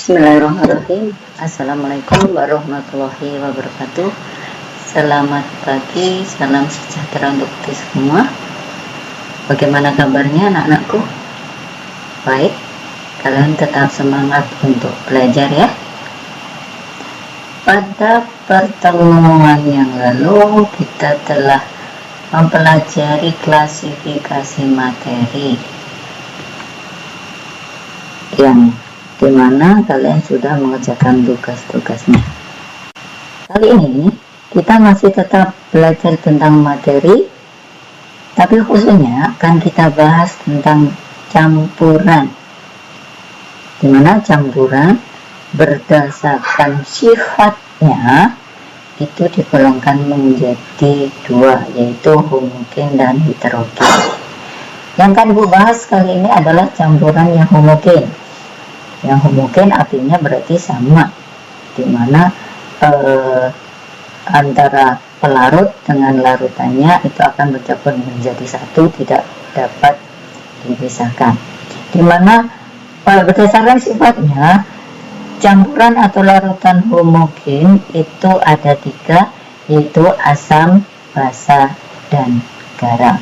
Bismillahirrahmanirrahim. Assalamualaikum warahmatullahi wabarakatuh. Selamat pagi, salam sejahtera untuk kita semua. Bagaimana kabarnya anak-anakku? Baik, kalian tetap semangat untuk belajar ya. Pada pertemuan yang lalu kita telah mempelajari klasifikasi materi yang dimana kalian sudah mengerjakan tugas-tugasnya. Kali ini kita masih tetap belajar tentang materi, tapi khususnya akan kita bahas tentang campuran, dimana campuran berdasarkan sifatnya itu digolongkan menjadi dua, yaitu homogen dan heterogen. Yang akan Ibu bahas kali ini adalah campuran yang homogen. Yang homogen artinya berarti sama, dimana antara pelarut dengan larutannya itu akan bercampur menjadi satu, tidak dapat dipisahkan. Dimana berdasarkan sifatnya, campuran atau larutan homogen itu ada tiga, yaitu asam, basa, dan garam.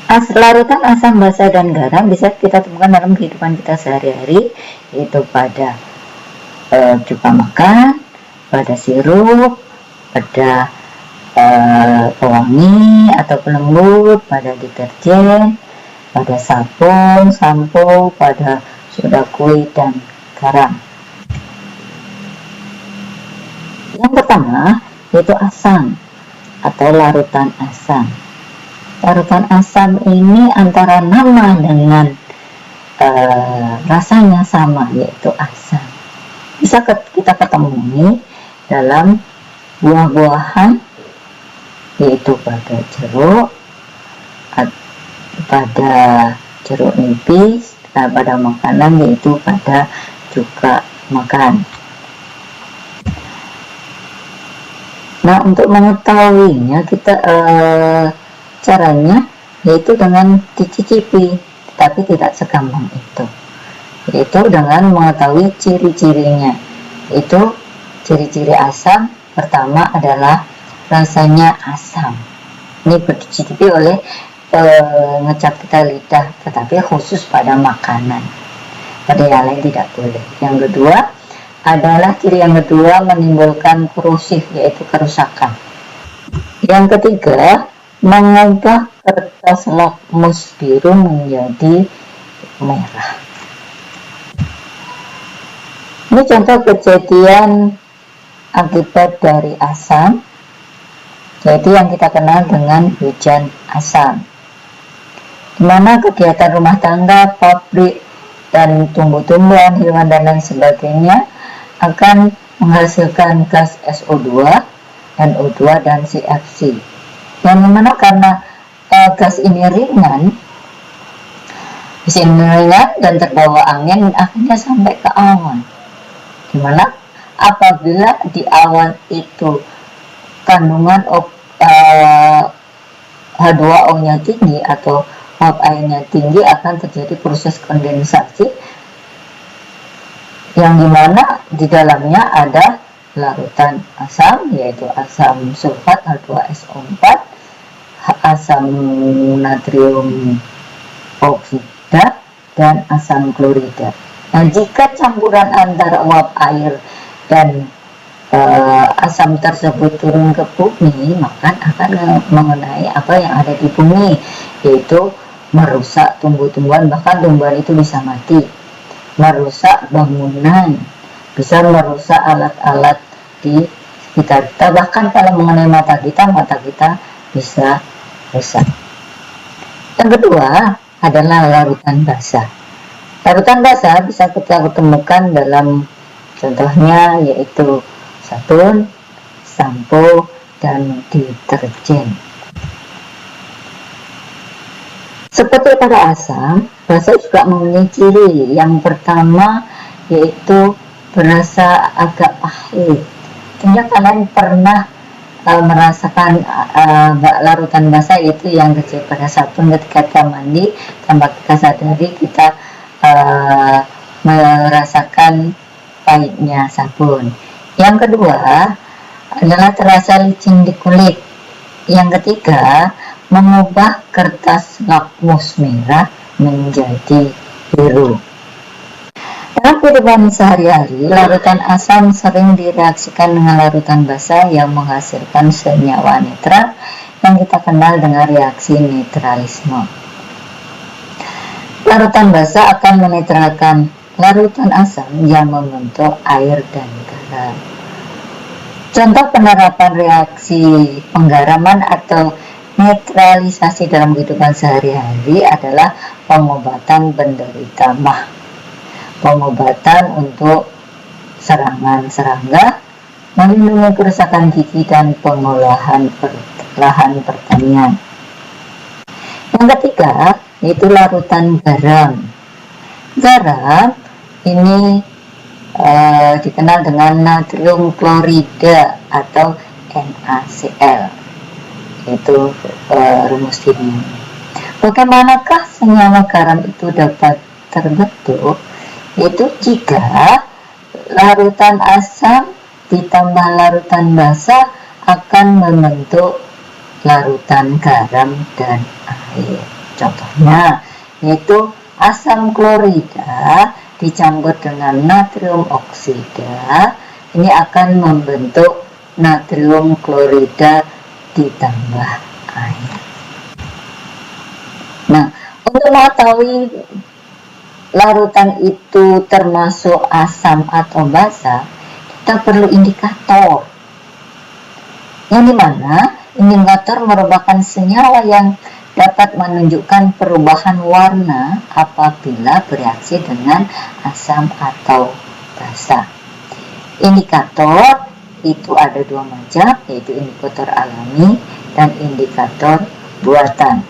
Larutan asam, basa, dan garam bisa kita temukan dalam kehidupan kita sehari-hari, yaitu pada cuka makan, pada sirup, pada pewangi atau pelembut, pada deterjen, pada sabun, sampo, pada soda kue, dan garam. Yang pertama yaitu asam atau larutan asam. Larutan asam ini antara nama dengan rasanya sama, yaitu asam. Bisa kita ketemui dalam buah-buahan, yaitu pada jeruk, pada jeruk nipis, pada makanan, yaitu pada cuka makan. Nah, untuk mengetahuinya kita caranya yaitu dengan dicicipi, tapi tidak segampang itu, yaitu dengan mengetahui ciri-cirinya. Itu ciri-ciri asam pertama adalah rasanya asam. Ini dicicipi oleh ngecap kita lidah, tetapi khusus pada makanan, pada yang lain tidak boleh. Yang kedua adalah ciri yang kedua menimbulkan korosif, yaitu kerusakan. Yang ketiga, mengubah kertas lakmus biru menjadi merah. Ini contoh kejadian akibat dari asam, yaitu yang kita kenal dengan hujan asam, dimana kegiatan rumah tangga, pabrik, dan tumbuh-tumbuhan, hewan, dan lain sebagainya akan menghasilkan gas SO2 dan O2 dan CFC. Yang dimana karena gas ini ringan dan terbawa angin, akhirnya sampai ke awan. Dimana apabila di awan itu kandungan H2O nya tinggi atau uap airnya tinggi, akan terjadi proses kondensasi, yang dimana di dalamnya ada larutan asam, yaitu asam sulfat H2SO4, asam natrium oksida, dan asam klorida. Nah, jika campuran antara uap air dan asam tersebut turun ke bumi, maka akan mengenai apa yang ada di bumi, yaitu merusak tumbuh-tumbuhan, bahkan tumbuhan itu bisa mati, merusak bangunan, bisa merusak alat-alat di sekitar kita, bahkan kalau mengenai mata kita bisa rusak. Yang kedua adalah larutan basah. Larutan basah bisa kita ketemukan dalam contohnya yaitu sabun, sampo, dan deterjen. Seperti pada asam, basah juga mempunyai ciri. Yang pertama yaitu berasa agak pahit. Tentunya kalian pernah merasakan larutan basah, yaitu yang terjadi pada sabun ketika kita mandi, tanpa kita sadari kita merasakan pahitnya sabun. Yang kedua adalah terasa licin di kulit. Yang ketiga, mengubah kertas lakmus merah menjadi biru. Dalam kehidupan sehari-hari, larutan asam sering direaksikan dengan larutan basa yang menghasilkan senyawa netral yang kita kenal dengan reaksi netralisme. Larutan basa akan menetralkan larutan asam yang membentuk air dan garam. Contoh penerapan reaksi penggaraman atau netralisasi dalam kehidupan sehari-hari adalah pengobatan penderita MAH, pengobatan untuk serangan serangga, melindungi kerusakan gigi, dan pengolahan lahan pertanian. Yang ketiga yaitu larutan garam. Garam ini dikenal dengan natrium klorida atau NaCl, itu rumus kimia. Bagaimanakah senyawa garam itu dapat terbentuk? Yaitu jika larutan asam ditambah larutan basa akan membentuk larutan garam dan air. Contohnya yaitu asam klorida dicampur dengan natrium oksida, ini akan membentuk natrium klorida ditambah air. Nah, untuk mengetahui larutan itu termasuk asam atau basa, kita perlu indikator, yang dimana indikator merupakan senyawa yang dapat menunjukkan perubahan warna apabila bereaksi dengan asam atau basa. Indikator itu ada dua macam, yaitu indikator alami dan indikator buatan.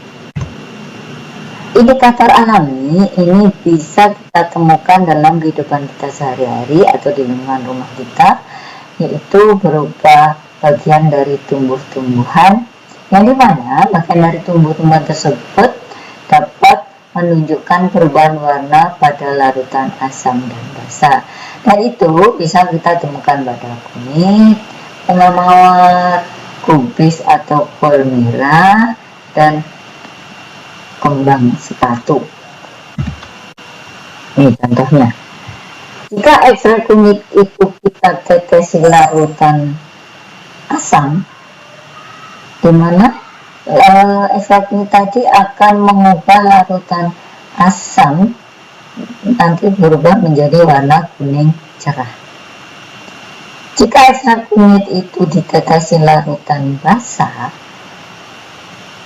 Indikator alami ini bisa kita temukan dalam kehidupan kita sehari-hari atau di lingkungan rumah kita, yaitu berupa bagian dari tumbuh-tumbuhan, yang dimana bagian dari tumbuh-tumbuhan tersebut dapat menunjukkan perubahan warna pada larutan asam dan basa. Dan itu bisa kita temukan pada kunyit, bunga mawar, kubis atau kol merah, dan kembang sepatu. Ini contohnya. Jika ekstrak kunyit itu kita tetesi larutan asam, di mana ekstrak kunyit tadi akan mengubah larutan asam nanti berubah menjadi warna kuning cerah. Jika ekstrak kunyit itu ditetesi larutan basa,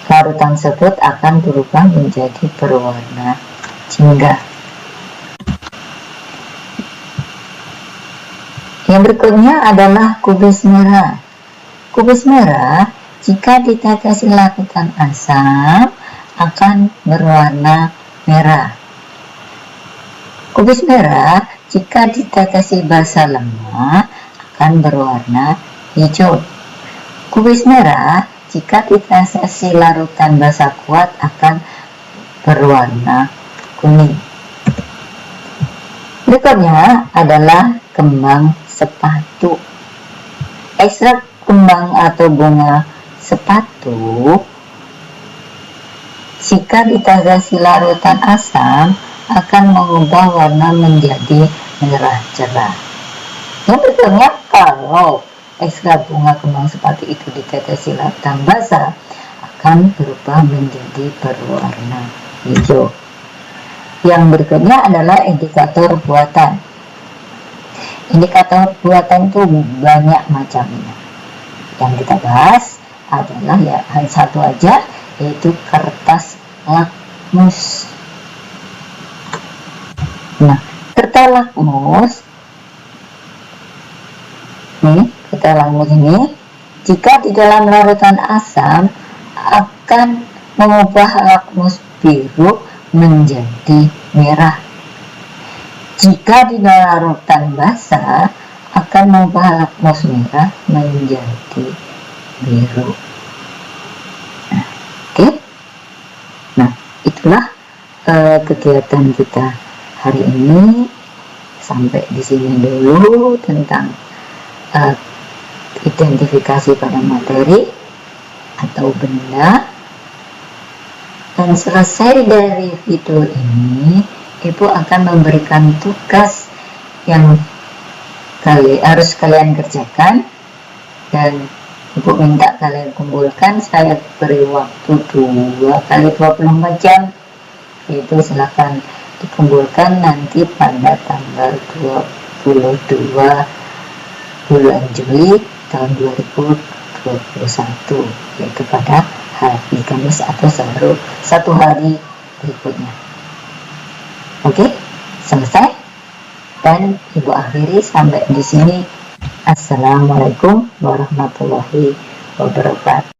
larutan tersebut akan berubah menjadi berwarna jingga. Yang berikutnya adalah kubis merah. Kubis merah jika ditetesi larutan asam akan berwarna merah. Kubis merah jika ditetesi basa lemah akan berwarna hijau. Kubis merah jika ditetesi larutan basa kuat akan berwarna kuning. Berikutnya adalah kembang sepatu. Ekstrak kembang atau bunga sepatu jika ditetesi larutan asam akan mengubah warna menjadi merah cerah. Yang berikutnya, kalau ekstrak bunga kembang sepatu itu ditetesi larutan basa akan berubah menjadi berwarna hijau. Yang berikutnya adalah indikator buatan. Indikator buatan itu banyak macamnya. Yang kita bahas adalah ya hanya satu aja, yaitu kertas lakmus. Nah, kertas lakmus ini jika di dalam larutan asam akan mengubah lakmus biru menjadi merah. Jika di dalam larutan basa akan mengubah lakmus merah menjadi biru. Nah, oke. Nah, itulah kegiatan kita hari ini. sampai di sini dulu tentang identifikasi pada materi atau benda. Dan selesai dari video ini, Ibu akan memberikan tugas yang harus kalian kerjakan, dan Ibu minta kalian kumpulkan. Saya beri waktu 2 kali 24 jam. Itu silahkan dikumpulkan nanti pada tanggal 22 bulan Juli tahun 2021, yaitu pada hari Kamis atau satu hari berikutnya. Oke, selesai. Dan Ibu akhiri sampai di sini. Assalamualaikum warahmatullahi wabarakatuh.